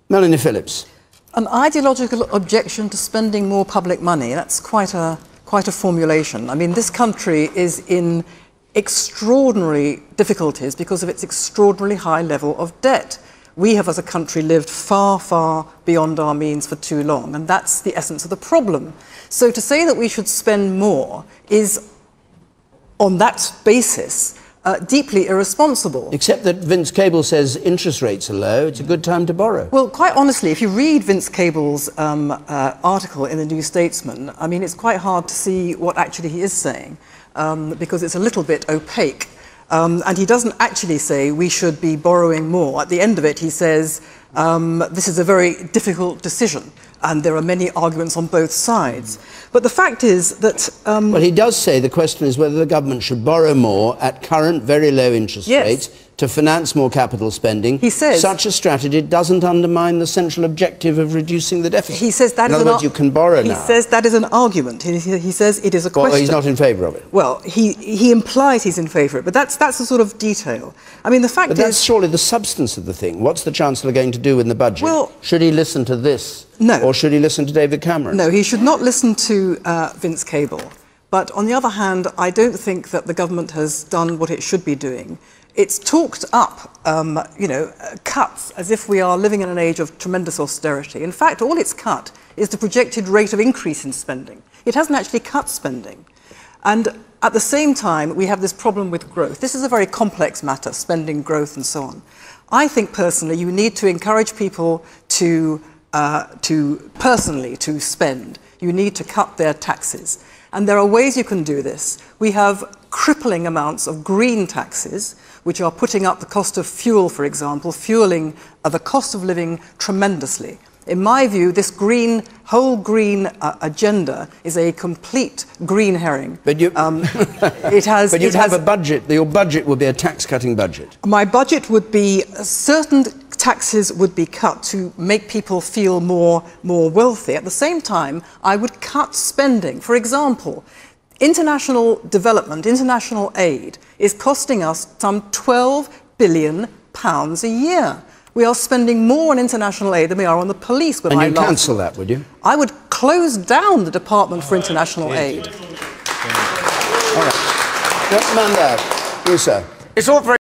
Melanie Phillips. An ideological objection to spending more public money, that's quite a formulation. I mean, this country is in extraordinary difficulties because of its extraordinarily high level of debt. We have, as a country, lived far, far beyond our means for too long, and that's the essence of the problem. So to say that we should spend more is, on that basis, deeply irresponsible. Except that Vince Cable says interest rates are low, it's a good time to borrow. Well, quite honestly, if you read Vince Cable's article in the New Statesman, I mean, it's quite hard to see what actually he is saying, because it's a little bit opaque. And he doesn't actually say we should be borrowing more. At the end of it, he says this is a very difficult decision, and there are many arguments on both sides. But the fact is that... well, he does say the question is whether the government should borrow more at current very low interest rates to finance more capital spending. He says... Such a strategy doesn't undermine the central objective of reducing the deficit. He says that in other words, you can borrow now. He says that is an argument. He says it is a question. Well, he's not in favour of it. Well, he implies he's in favour of it, but that's a sort of detail. I mean, the fact is... But that's surely the substance of the thing. What's the Chancellor going to do in the budget? Well... Should he listen to this? No. Or should he listen to David Cameron? No, he should not listen to Vince Cable. But on the other hand, I don't think that the government has done what it should be doing. It's talked up, cuts, as if we are living in an age of tremendous austerity. In fact, all it's cut is the projected rate of increase in spending. It hasn't actually cut spending. And at the same time, we have this problem with growth. This is a very complex matter, spending, growth, and so on. I think, personally, you need to encourage people to spend. You need to cut their taxes. And there are ways you can do this. We have crippling amounts of green taxes, which are putting up the cost of fuel, for example, fueling the cost of living tremendously. In my view, this whole green agenda is a complete green herring. But you, but you'd have a budget. Your budget would be a tax-cutting budget. My budget would be certain taxes would be cut to make people feel more wealthy. At the same time, I would cut spending. For example, international development, international aid is costing us some £12 billion a year. We are spending more on international aid than we are on the police. And you'd cancel that, would you? I would close down the Department for International Aid. All right. Man there. You, sir. It's all very